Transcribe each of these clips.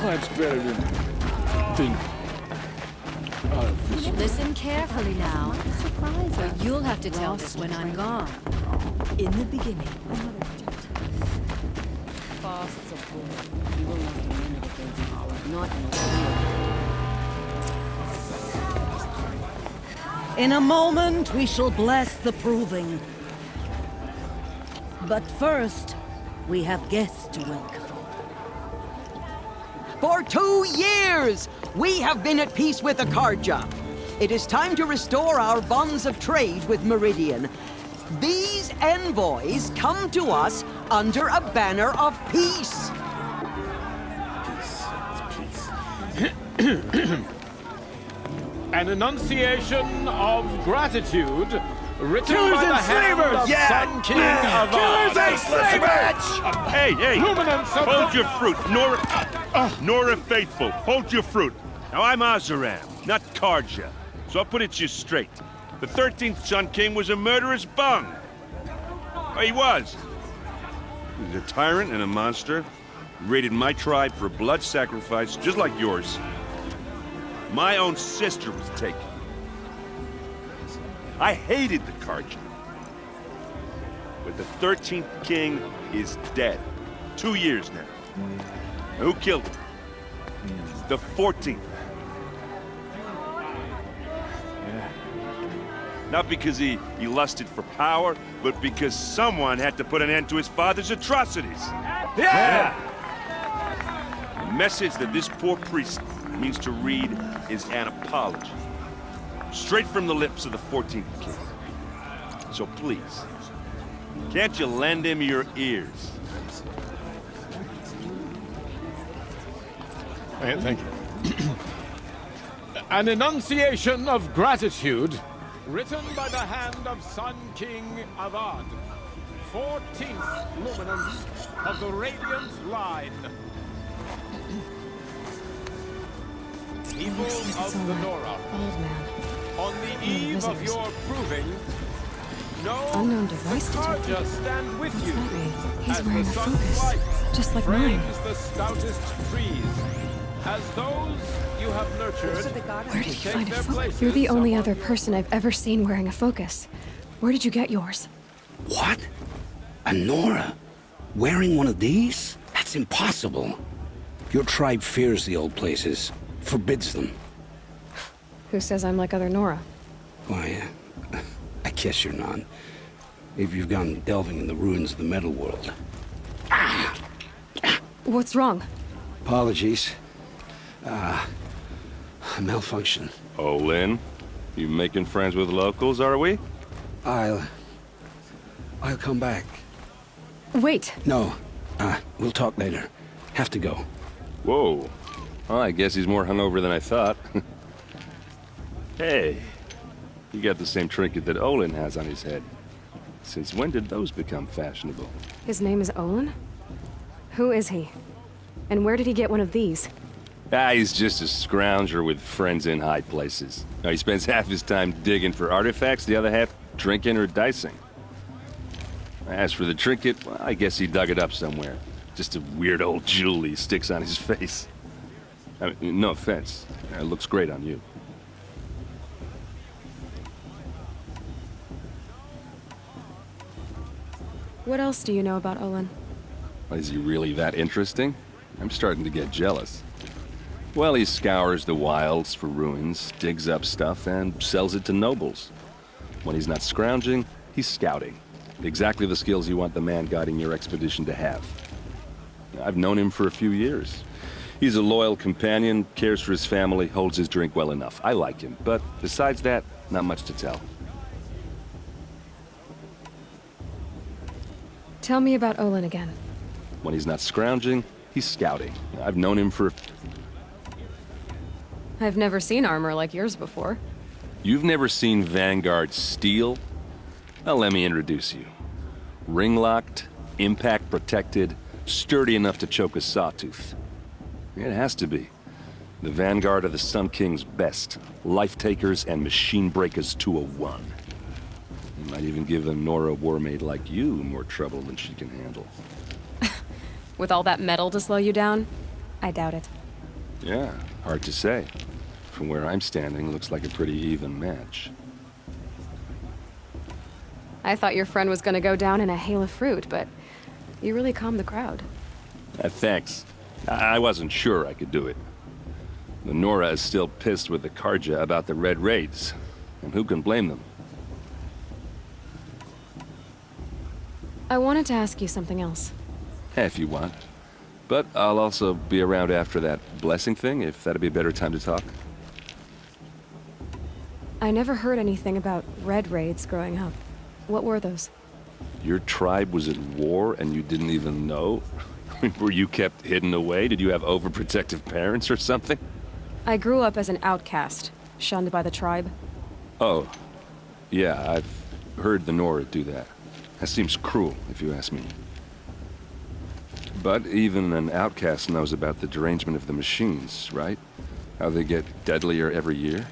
Much better than artificial. Listen carefully now, or you'll have to tell this when I'm gone. In the beginning. Fasts of war. You will not win against power, not in In a moment, we shall bless the proving. But first, we have guests to welcome. For 2 years, we have been at peace with Akarja. It is time to restore our bonds of trade with Meridian. These envoys come to us under a banner of peace. An enunciation of gratitude written Killers by the and hand slavers! of Yeah! Sun King of Killers and slavers! Hey, hey! Luminance of Hold the... your fruit, Nora Faithful. Hold your fruit. Now, I'm Azaram, not Karja. So I'll put it to you straight. The 13th Sun King was a murderous bung. Oh, he was. He was a tyrant and a monster. He raided my tribe for blood sacrifice, just like yours. My own sister was taken. I hated the Karja. But the 13th king is dead. 2 years now. Now, who killed him? The 14th. Not because he lusted for power, but because someone had to put an end to his father's atrocities. Yeah! The message that this poor priest means to read is an apology. Straight from the lips of the 14th king. So please, can't you lend him your ears? Thank you. An enunciation of gratitude written by the hand of Sun King Avad, 14th luminance of the Radiant Line. People of the Nora, Old man. on the eve of your proving, know Unknown device detected. Karja stand with What's you. that mean? He's As wearing the a sun's focus, light just like mine. frames the stoutest trees, as those you have nurtured. Where did you take find a their focus? places You're the only among other you. person I've ever seen wearing a focus. Where did you get yours? What? A Nora? Wearing one of these? That's impossible. Your tribe fears the old places, forbids them. Who says I'm like other Nora? Why, I guess you're not. If you've gone delving in the ruins of the metal world. What's wrong? Apologies. A malfunction. Oh, Lynn, you making friends with locals, are we? I'll come back. Wait. No, we'll talk later. Have to go. Whoa. Well, I guess he's more hungover than I thought. Hey, you got the same trinket that Olin has on his head. Since when did those become fashionable? His name is Olin? Who is he? And where did he get one of these? He's just a scrounger with friends in high places. Now, he spends half his time digging for artifacts, the other half drinking or dicing. As for the trinket, well, I guess he dug it up somewhere. Just a weird old jewel he sticks on his face. I mean, no offense. It looks great on you. What else do you know about Olin? Is he really that interesting? I'm starting to get jealous. Well, he scours the wilds for ruins, digs up stuff, and sells it to nobles. When he's not scrounging, he's scouting. Exactly the skills you want the man guiding your expedition to have. I've known him for a few years. He's a loyal companion, cares for his family, holds his drink well enough. I like him, but besides that, not much to tell. Tell me about Olin again. When he's not scrounging, he's scouting. I've known him for... I've never seen armor like yours before. You've never seen Vanguard steel? Well, let me introduce you. Ring-locked, impact-protected, sturdy enough to choke a sawtooth. It has to be. The Vanguard of the Sun King's best. Life-takers and machine-breakers 201. You might even give a Nora warmaid like you more trouble than she can handle. With all that metal to slow you down? I doubt it. Yeah, hard to say. From where I'm standing, looks like a pretty even match. I thought your friend was gonna go down in a hail of fruit, but you really calmed the crowd. Thanks. I wasn't sure I could do it. The Nora is still pissed with the Karja about the Red Raids, and who can blame them? I wanted to ask you something else. If you want. But I'll also be around after that blessing thing, if that'd be a better time to talk. I never heard anything about Red Raids growing up. What were those? Your tribe was at war and you didn't even know? Were you kept hidden away? Did you have overprotective parents or something? I grew up as an outcast, shunned by the tribe. Oh. Yeah, I've heard the Nora do that. That seems cruel, if you ask me. But even an outcast knows about the derangement of the machines, right? How they get deadlier every year?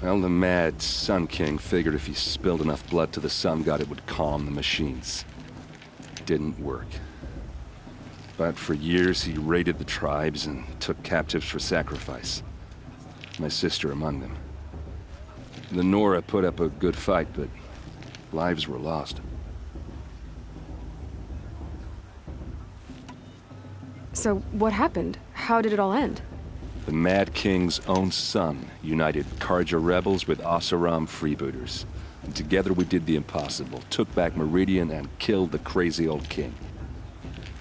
Well, the mad Sun King figured if he spilled enough blood to the Sun God, it would calm the machines. Didn't work. But for years, he raided the tribes and took captives for sacrifice. My sister among them. The Nora put up a good fight, but lives were lost. So what happened? How did it all end? The Mad King's own son united Karja rebels with Oseram freebooters. And together we did the impossible, took back Meridian and killed the crazy old king.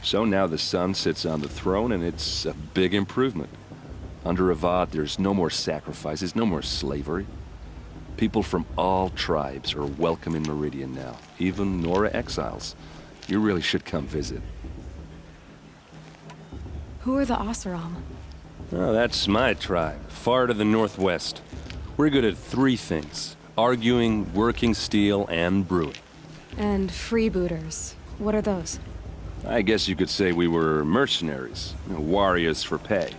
So now the son sits on the throne and it's a big improvement. Under Avad, there's no more sacrifices, no more slavery. People from all tribes are welcome in Meridian now, even Nora exiles. You really should come visit. Who are the Oseram? Oh, that's my tribe, far to the northwest. We're good at three things: arguing, working steel, and brewing. And freebooters. What are those? I guess you could say we were mercenaries, warriors for pay.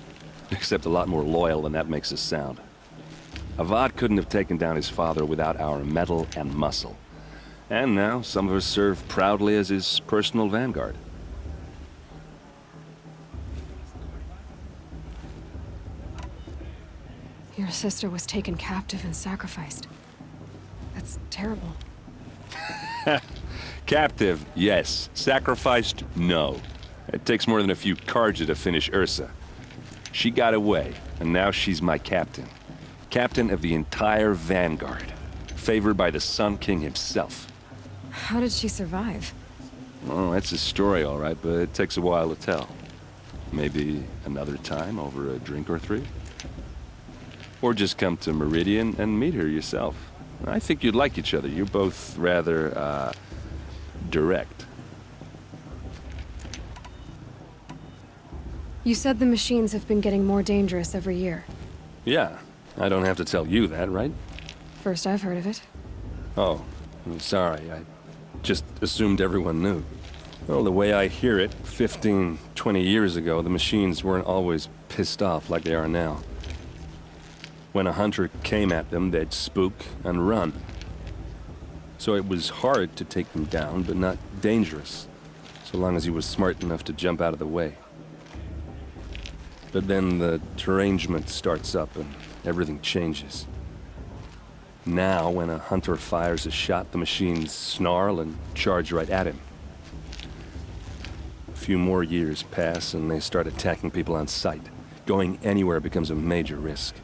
Except a lot more loyal than that makes us sound. Avad couldn't have taken down his father without our metal and muscle. And now some of us serve proudly as his personal vanguard. Your sister was taken captive and sacrificed. That's terrible. Captive, yes. Sacrificed, no. It takes more than a few Karja to finish Ursa. She got away, and now she's my captain. Captain of the entire Vanguard. Favored by the Sun King himself. How did she survive? Oh, that's a story, all right, but it takes a while to tell. Maybe another time over a drink or three? Or just come to Meridian and meet her yourself. I think you'd like each other. You're both rather, direct. You said the machines have been getting more dangerous every year. Yeah, I don't have to tell you that, right? First I've heard of it. Oh, I'm sorry. I just assumed everyone knew. Well, the way I hear it, 15, 20 years ago, the machines weren't always pissed off like they are now. When a hunter came at them, they'd spook and run. So it was hard to take them down, but not dangerous, so long as he was smart enough to jump out of the way. But then the derangement starts up and everything changes. Now, when a hunter fires a shot, the machines snarl and charge right at him. A few more years pass and they start attacking people on sight. Going anywhere becomes a major risk.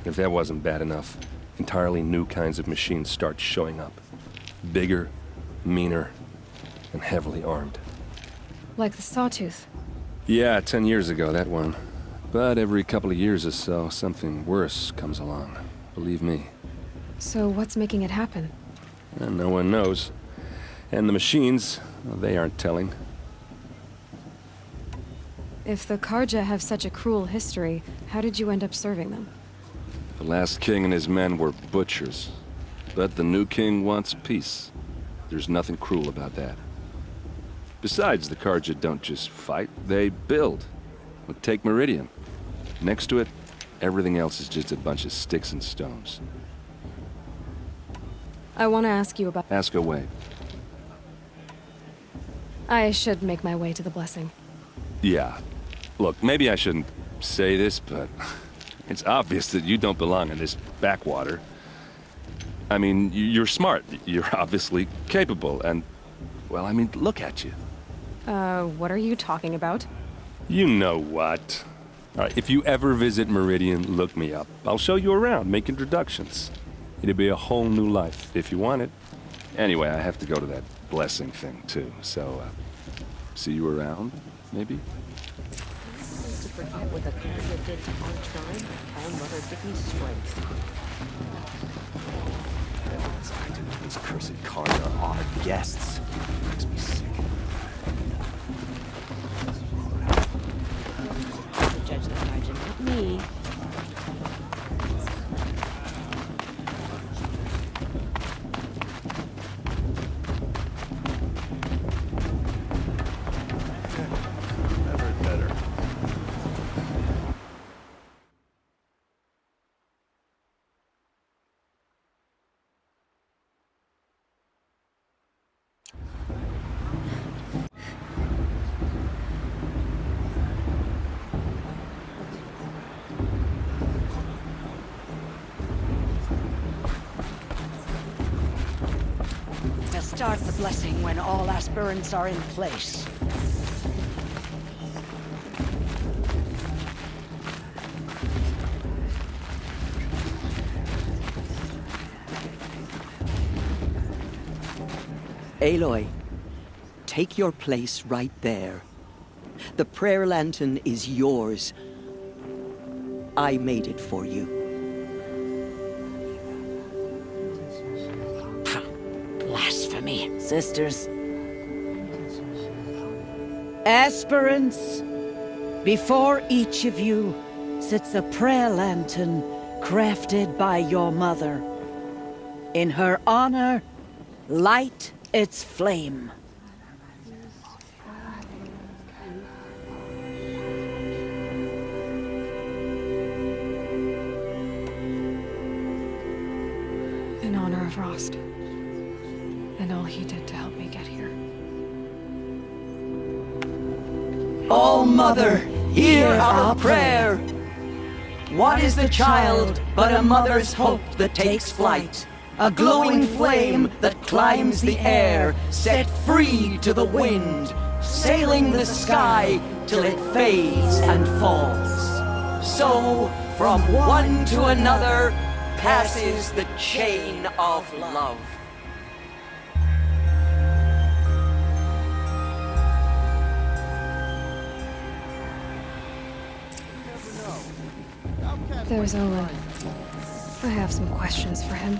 If that wasn't bad enough, entirely new kinds of machines start showing up. Bigger, meaner, and heavily armed. Like the Sawtooth. Yeah, 10 years ago, that one. But every couple of years or so, something worse comes along. Believe me. So what's making it happen? And no one knows. And the machines, well, they aren't telling. If the Karja have such a cruel history, how did you end up serving them? The last king and his men were butchers. But the new king wants peace. There's nothing cruel about that. Besides, the Karja don't just fight, they build. Well, take Meridian. Next to it, everything else is just a bunch of sticks and stones. I want to ask you about... Ask away. I should make my way to the blessing. Yeah. Look, maybe I shouldn't say this, but it's obvious that you don't belong in this backwater. I mean, you're smart. You're obviously capable, and, well, I mean, look at you. What are you talking about? You know what. All right, if you ever visit Meridian, look me up. I'll show you around, make introductions. It'll be a whole new life, if you want it. Anyway, I have to go to that blessing thing, too, so, see you around, maybe? To forget what the Carja did to our tribe, our mother give me strength. What's I do to these cursed Carja honored guests? Makes me sick. To judge the Carja, not me. Never better. Start the blessing when all aspirants are in place. Aloy, take your place right there. The prayer lantern is yours. I made it for you. Blasphemy, sisters. Aspirants, before each of you sits a prayer lantern crafted by your mother. In her honor, light its flame. In honor of Rost. And all he did to help me get here. All Mother, hear our prayer. What is the child but a mother's hope that takes flight? A glowing flame that climbs the air, set free to the wind, sailing the sky till it fades and falls. So, from one to another, passes the chain of love. There's Olin. I have some questions for him.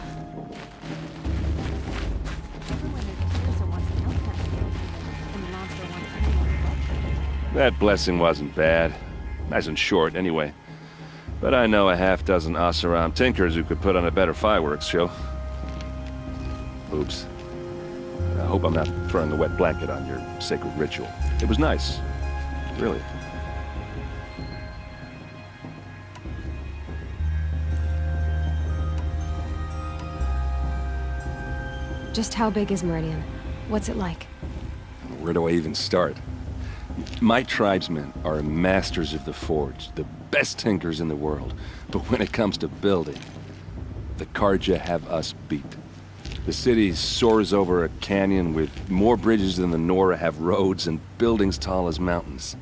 That blessing wasn't bad. Nice and short, anyway. But I know a half-dozen Oseram tinkers who could put on a better fireworks show. Oops. I hope I'm not throwing a wet blanket on your sacred ritual. It was nice. Really. Just how big is Meridian? What's it like? Where do I even start? My tribesmen are masters of the forge, the best tinkers in the world. But when it comes to building, the Carja have us beat. The city soars over a canyon with more bridges than the Nora have roads and buildings tall as mountains.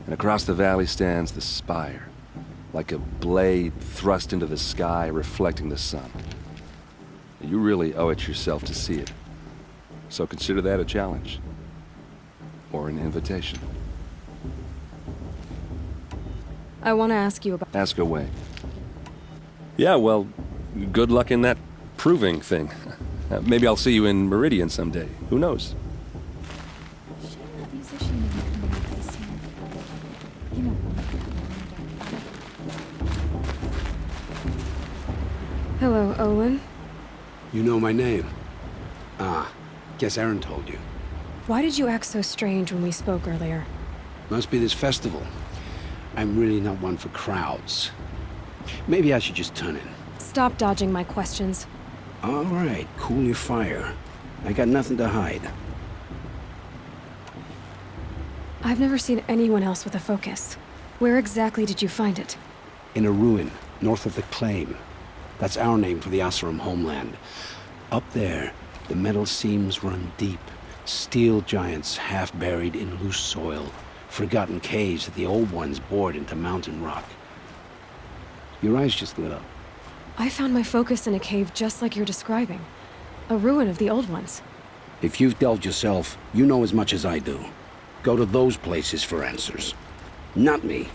And across the valley stands the spire, like a blade thrust into the sky, reflecting the sun. You really owe it yourself to see it. So consider that a challenge. Or an invitation. I want to ask you about... Ask away. Yeah, well, good luck in that proving thing. Maybe I'll see you in Meridian someday. Who knows? Hello, Olin. You know my name? Ah, guess Aaron told you. Why did you act so strange when we spoke earlier? Must be this festival. I'm really not one for crowds. Maybe I should just turn in. Stop dodging my questions. All right, cool your fire. I got nothing to hide. I've never seen anyone else with a focus. Where exactly did you find it? In a ruin, north of the Claim. That's our name for the Asuram homeland. Up there, the metal seams run deep. Steel giants half buried in loose soil. Forgotten caves that the old ones bored into mountain rock. Your eyes just lit up. I found my focus in a cave just like you're describing. A ruin of the old ones. If you've delved yourself, you know as much as I do. Go to those places for answers. Not me.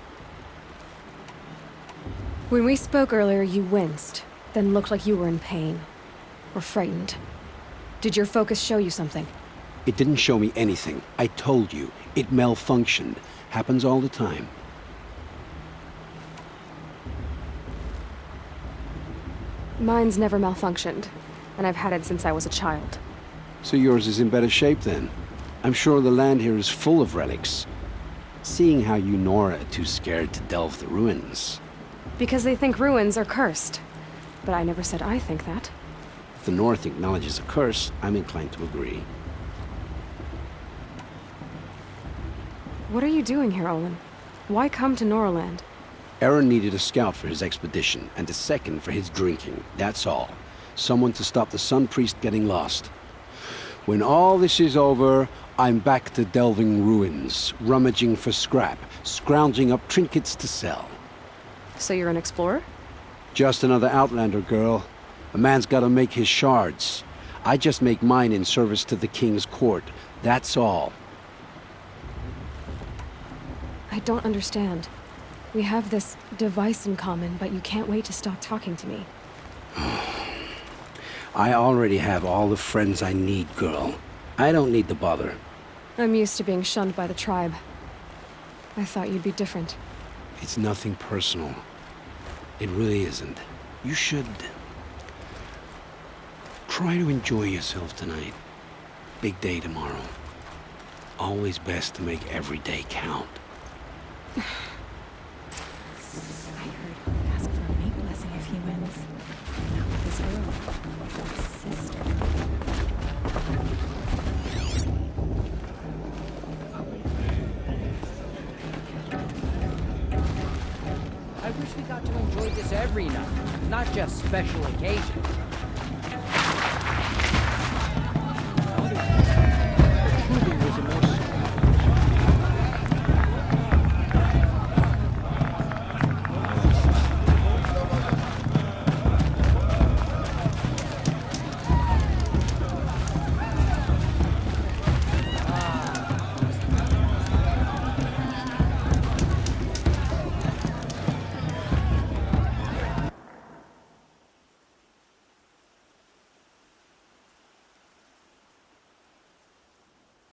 When we spoke earlier, you winced, then looked like you were in pain. Or frightened. Did your focus show you something? It didn't show me anything. I told you. It malfunctioned. Happens all the time. Mine's never malfunctioned, and I've had it since I was a child. So yours is in better shape then. I'm sure the land here is full of relics. Seeing how you Nora are too scared to delve the ruins. Because they think ruins are cursed. But I never said I think that. If the North acknowledges a curse, I'm inclined to agree. What are you doing here, Olin? Why come to Noraland? Aaron needed a scout for his expedition, and a second for his drinking. That's all. Someone to stop the Sun Priest getting lost. When all this is over, I'm back to delving ruins, rummaging for scrap, scrounging up trinkets to sell. So you're an explorer? Just another Outlander, girl. A man's gotta make his shards. I just make mine in service to the King's court. That's all. I don't understand. We have this device in common, but you can't wait to stop talking to me. I already have all the friends I need, girl. I don't need the bother. I'm used to being shunned by the tribe. I thought you'd be different. It's nothing personal. It really isn't. You should try to enjoy yourself tonight. Big day tomorrow. Always best to make every day count. I heard he'll ask for a mate blessing if he wins. Not with his girl, his sister. I wish we got to enjoy this every night, not just special occasions.